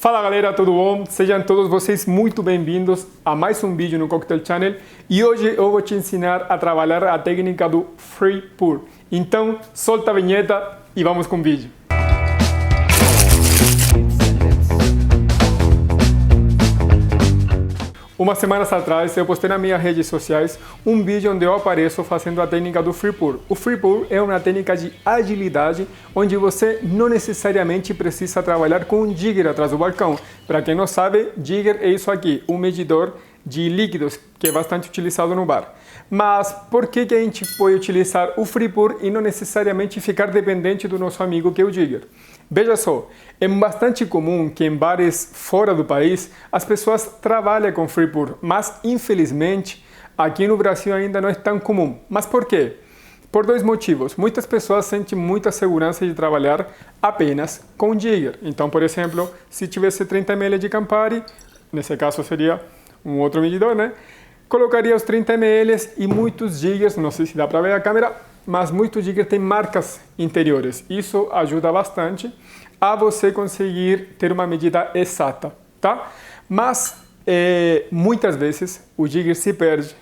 Fala galera, tudo bom? Sejam todos vocês muito bem-vindos a mais um vídeo no Cocktail Channel e hoje eu vou te ensinar a trabalhar a técnica do Free Pour. Então, solta a vinheta e vamos com o vídeo. Umas semanas atrás eu postei nas minhas redes sociais um vídeo onde eu apareço fazendo a técnica do Free Pour. O Free Pour é uma técnica de agilidade onde você não necessariamente precisa trabalhar com um jigger atrás do balcão. Para quem não sabe, jigger é isso aqui, um medidor de líquidos que é bastante utilizado no bar. Mas por que a gente pode utilizar o Free Pour e não necessariamente ficar dependente do nosso amigo que é o jigger? Veja só, é bastante comum que em bares fora do país as pessoas trabalhem com Free Pour, mas infelizmente aqui no Brasil ainda não é tão comum. Mas por quê? Por dois motivos. Muitas pessoas sentem muita segurança de trabalhar apenas com jigger. Então, por exemplo, se tivesse 30 ml de Campari, nesse caso seria um outro medidor, né? Colocaria os 30 ml e muitos jiggers, não sei se dá para ver a câmera, mas muitos jiggers têm marcas interiores. Isso ajuda bastante a você conseguir ter uma medida exata, tá? Mas muitas vezes o jigger se perde,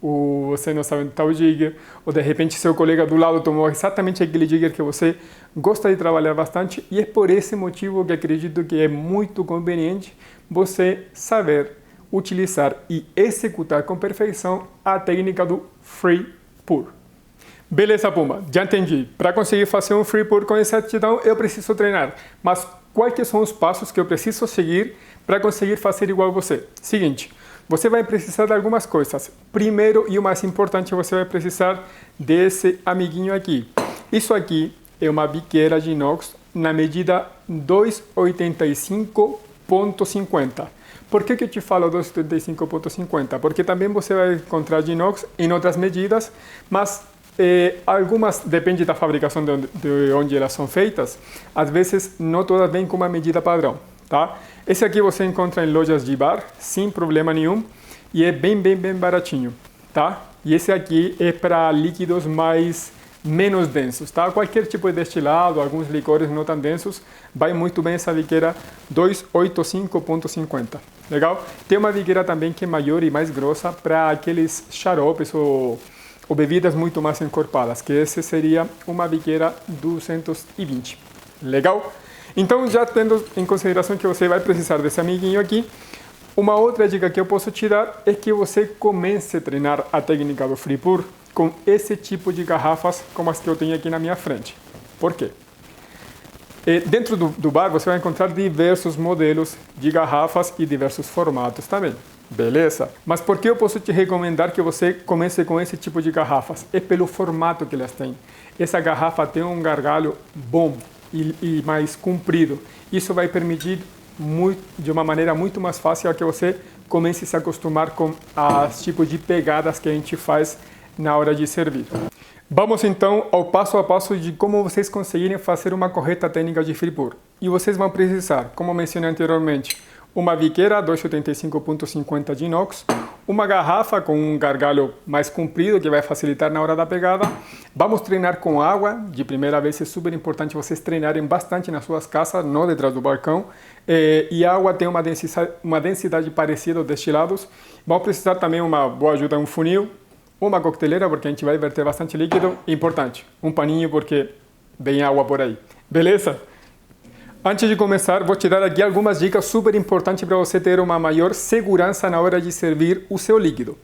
ou você não sabe onde está o jigger, ou de repente seu colega do lado tomou exatamente aquele jigger que você gosta de trabalhar bastante, e é por esse motivo que acredito que é muito conveniente você saber utilizar e executar com perfeição a técnica do Free Pour. Beleza, Puma, já entendi. Para conseguir fazer um Free Pour com exatidão, eu preciso treinar. Mas quais são os passos que eu preciso seguir para conseguir fazer igual você? Seguinte, você vai precisar de algumas coisas. Primeiro e o mais importante, você vai precisar desse amiguinho aqui. Isso aqui é uma biqueira de inox na medida 2,85,50. Por que eu te falo 2,85,50? Porque também você vai encontrar de inox em outras medidas, mas algumas, depende da fabricação de onde elas são feitas, às vezes não todas vêm com uma medida padrão, tá? Esse aqui você encontra em lojas de bar, sem problema nenhum, e é bem baratinho, tá? E esse aqui é para líquidos menos densos, tá? Qualquer tipo de destilado, alguns licores não tão densos, vai muito bem essa biqueira 2,85,50. Legal? Tem uma biqueira também que é maior e mais grossa para aqueles xaropes ou bebidas muito mais encorpadas, que esse seria uma biqueira 220. Legal? Então, já tendo em consideração que você vai precisar desse amiguinho aqui, uma outra dica que eu posso te dar é que você comece a treinar a técnica do Free Pour com esse tipo de garrafas como as que eu tenho aqui na minha frente. Por quê? Dentro do bar você vai encontrar diversos modelos de garrafas e diversos formatos também. Beleza? Mas por que eu posso te recomendar que você comece com esse tipo de garrafas? É pelo formato que elas têm. Essa garrafa tem um gargalo bom e mais comprido. Isso vai permitir de uma maneira muito mais fácil a que você comece a se acostumar com os tipos de pegadas que a gente faz na hora de servir. Vamos então ao passo a passo de como vocês conseguirem fazer uma correta técnica de Free Pour. E vocês vão precisar, como mencionei anteriormente, uma biqueira 2,85,50 de inox, uma garrafa com um gargalo mais comprido que vai facilitar na hora da pegada. Vamos treinar com água. De primeira vez é super importante vocês treinarem bastante nas suas casas, não detrás do balcão. E a água tem uma densidade parecida aos destilados. Vamos precisar também uma boa ajuda, um funil, uma coqueteleira, porque a gente vai verter bastante líquido. Importante, um paninho, porque vem água por aí. Beleza? Antes de começar, vou te dar aqui algumas dicas super importantes para você ter uma maior segurança na hora de servir o seu líquido.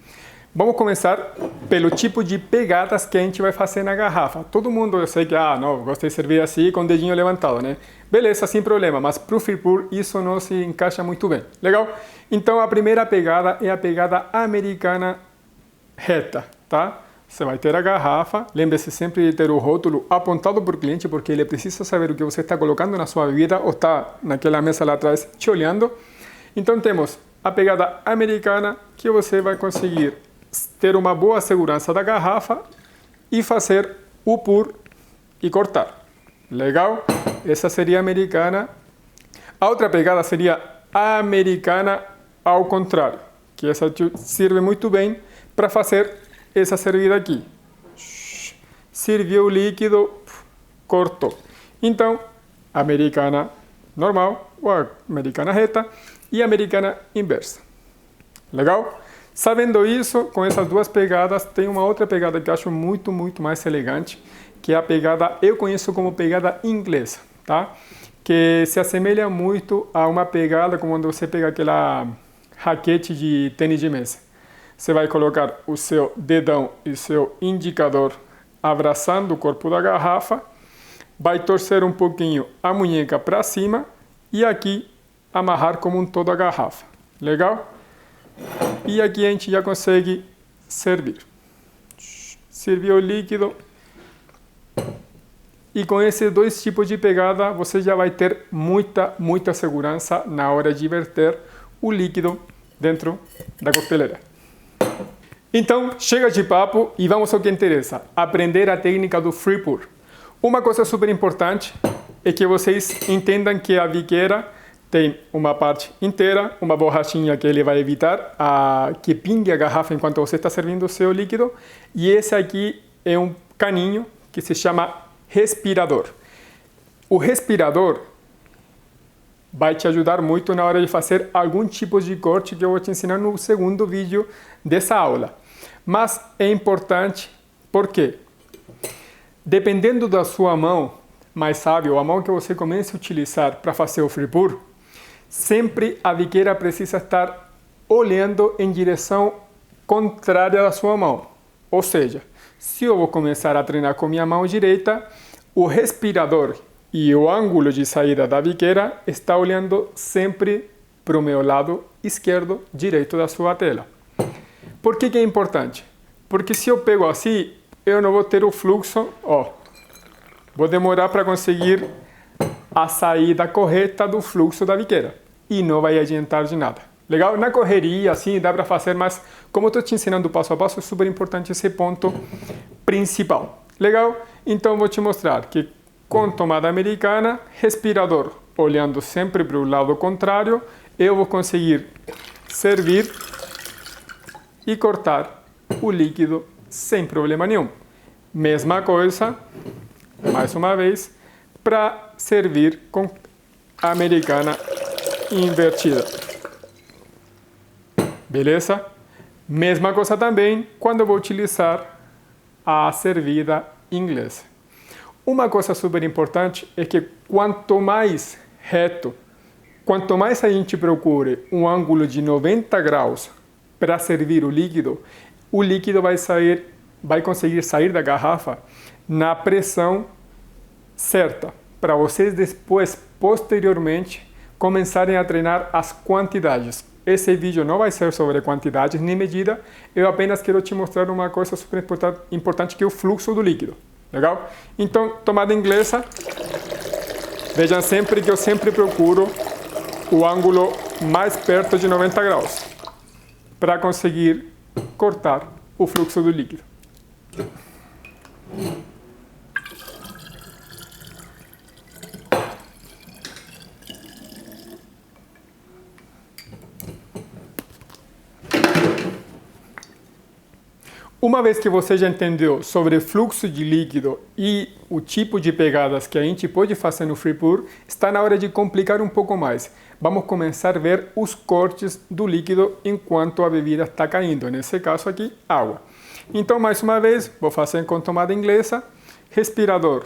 Vamos começar pelo tipo de pegadas que a gente vai fazer na garrafa. Todo mundo, eu sei que, não, gosta de servir assim com o dedinho levantado, né? Beleza, sem problema, mas para o Free Pour isso não se encaixa muito bem. Legal? Então a primeira pegada é a pegada americana reta, tá? Você vai ter a garrafa, lembre-se sempre de ter o rótulo apontado por cliente, porque ele precisa saber o que você está colocando na sua bebida ou está naquela mesa lá atrás te olhando. Então temos a pegada americana, que você vai conseguir ter uma boa segurança da garrafa e fazer o pour e cortar. Legal? Essa seria a americana. A outra pegada seria a americana ao contrário, que essa serve muito bem para fazer essa servida aqui. Serviu o líquido, cortou. Então, americana normal, ou a americana reta e a americana inversa. Legal? Sabendo isso, com essas duas pegadas, tem uma outra pegada que eu acho muito mais elegante, que é a pegada, eu conheço como pegada inglesa, tá? Que se assemelha muito a uma pegada como quando você pega aquela raquete de tênis de mesa. Você vai colocar o seu dedão e seu indicador abraçando o corpo da garrafa, vai torcer um pouquinho a munheca para cima e aqui amarrar como um todo a garrafa. Legal? E aqui a gente já consegue servir. Serviu o líquido. E com esses dois tipos de pegada, você já vai ter muita segurança na hora de verter o líquido dentro da coqueteleira. Então, chega de papo e vamos ao que interessa, aprender a técnica do free pour. Uma coisa super importante é que vocês entendam que a biqueira tem uma parte inteira, uma borrachinha que ele vai evitar que pingue a garrafa enquanto você está servindo o seu líquido, e esse aqui é um caninho que se chama respirador. O respirador vai te ajudar muito na hora de fazer algum tipo de corte que eu vou te ensinar no segundo vídeo dessa aula. Mas é importante porque, dependendo da sua mão mais hábil, a mão que você comece a utilizar para fazer o free pour, sempre a biqueira precisa estar olhando em direção contrária da sua mão. Ou seja, se eu vou começar a treinar com minha mão direita, o respirador e o ângulo de saída da biqueira está olhando sempre para o meu lado esquerdo, direito da sua tela. Por que é importante? Porque se eu pego assim, eu não vou ter o fluxo, vou demorar para conseguir a saída correta do fluxo da biqueira e não vai adiantar de nada. Legal? Na correria, assim, dá para fazer, mas como eu estou te ensinando passo a passo, é super importante esse ponto principal. Legal? Então, vou te mostrar que com tomada americana, respirador olhando sempre para o lado contrário, eu vou conseguir servir e cortar o líquido sem problema nenhum. Mesma coisa, mais uma vez, para servir com a americana invertida. Beleza? Mesma coisa também quando eu vou utilizar a servida inglesa. Uma coisa super importante é que quanto mais reto, quanto mais a gente procure um ângulo de 90 graus para servir o líquido vai conseguir sair da garrafa na pressão certa, para vocês depois, posteriormente, começarem a treinar as quantidades. Esse vídeo não vai ser sobre quantidades nem medida, eu apenas quero te mostrar uma coisa super importante que é o fluxo do líquido. Legal? Então, tomada inglesa, vejam sempre que eu sempre procuro o ângulo mais perto de 90 graus para conseguir cortar o fluxo do líquido. Uma vez que você já entendeu sobre o fluxo de líquido e o tipo de pegadas que a gente pode fazer no free pour, está na hora de complicar um pouco mais. Vamos começar a ver os cortes do líquido enquanto a bebida está caindo, nesse caso aqui, água. Então, mais uma vez, vou fazer com tomada inglesa, respirador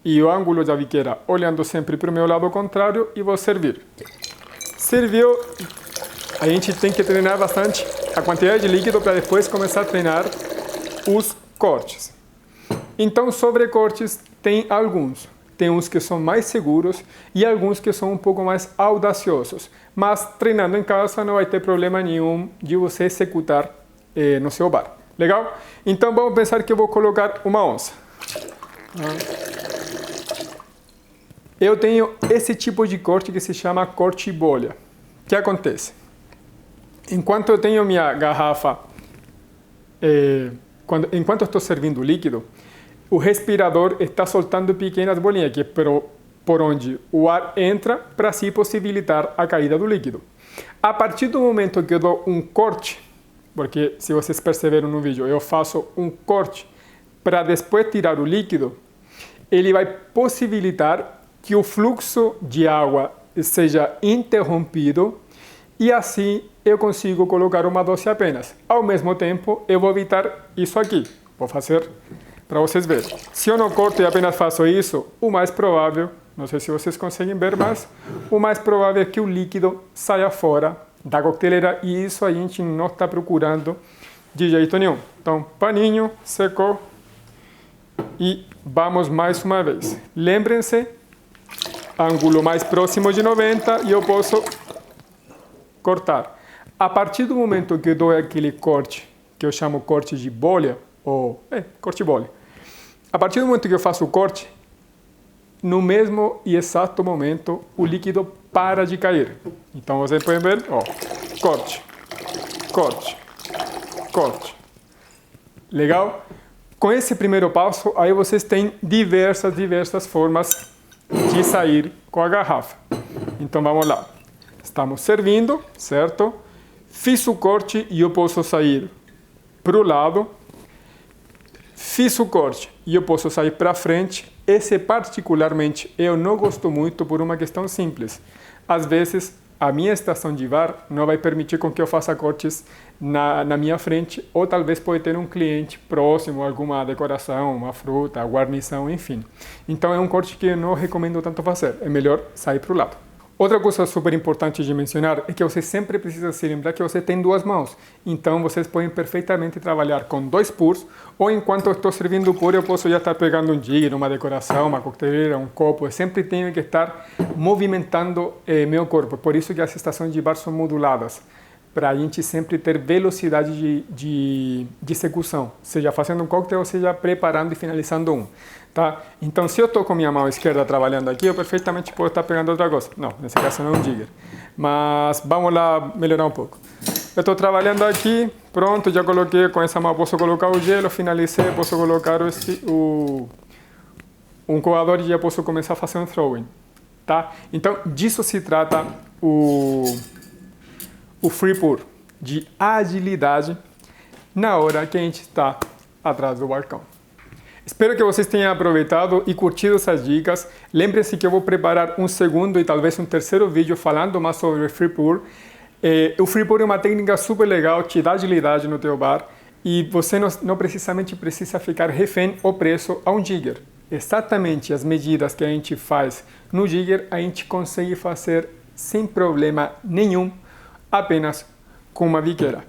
e o ângulo da biqueira olhando sempre para o meu lado contrário e vou servir. Serviu, a gente tem que treinar bastante a quantidade de líquido para depois começar a treinar os cortes. Então, sobre cortes, tem alguns. Tem uns que são mais seguros e alguns que são um pouco mais audaciosos. Mas treinando em casa não vai ter problema nenhum de você executar no seu bar. Legal? Então, vamos pensar que eu vou colocar uma onça. Eu tenho esse tipo de corte que se chama corte bolha. O que acontece? Enquanto eu tenho minha garrafa, enquanto eu estou servindo o líquido, o respirador está soltando pequenas bolinhas, que é por onde o ar entra para se possibilitar a caída do líquido. A partir do momento que eu dou um corte, porque se vocês perceberam no vídeo, eu faço um corte para depois tirar o líquido, ele vai possibilitar que o fluxo de água seja interrompido e assim eu consigo colocar uma dose apenas. Ao mesmo tempo, eu vou evitar isso aqui. Vou fazer para vocês verem. Se eu não corto e apenas faço isso, o mais provável, não sei se vocês conseguem ver, mas o mais provável é que o líquido saia fora da coqueteleira e isso a gente não está procurando de jeito nenhum. Então, paninho, secou e vamos mais uma vez. Lembrem-se, ângulo mais próximo de 90 e eu posso cortar. A partir do momento que eu dou aquele corte, que eu chamo corte de bolha, ou corte bolha. A partir do momento que eu faço o corte, no mesmo e exato momento, o líquido para de cair. Então, vocês podem ver, ó, corte, corte, corte. Legal? Com esse primeiro passo, aí vocês têm diversas formas de sair com a garrafa. Então, vamos lá. Estamos servindo, certo? Fiz o corte e eu posso sair para o lado. Fiz o corte e eu posso sair para frente. Esse particularmente eu não gosto muito por uma questão simples. Às vezes a minha estação de bar não vai permitir com que eu faça cortes na minha frente ou talvez pode ter um cliente próximo, alguma decoração, uma fruta, guarnição, enfim. Então é um corte que eu não recomendo tanto fazer. É melhor sair para o lado. Outra coisa super importante de mencionar é que você sempre precisa se lembrar que você tem duas mãos. Então, vocês podem perfeitamente trabalhar com 2 purs, ou enquanto eu estou servindo o pur, eu posso já estar pegando um jigger, uma decoração, uma coqueteleira, um copo. Eu sempre tenho que estar movimentando meu corpo. Por isso que as estações de bar são moduladas, para a gente sempre ter velocidade de execução, seja fazendo um coquetel, seja preparando e finalizando um. Tá? Então, se eu estou com minha mão esquerda trabalhando aqui, eu perfeitamente posso estar pegando outra coisa. Não, nesse caso não é um jigger. Mas vamos lá melhorar um pouco. Eu estou trabalhando aqui, pronto, já coloquei com essa mão, posso colocar o gelo, finalizei, posso colocar um coador e já posso começar a fazer um throwing. Tá? Então, disso se trata o free pour, de agilidade na hora que a gente está atrás do balcão. Espero que vocês tenham aproveitado e curtido essas dicas. Lembre-se que eu vou preparar um segundo e talvez um terceiro vídeo falando mais sobre o free pour. O free pour é uma técnica super legal, te dá agilidade no teu bar e você não precisamente precisa ficar refém ou preso a um jigger. Exatamente as medidas que a gente faz no jigger a gente consegue fazer sem problema nenhum, apenas com uma biqueira.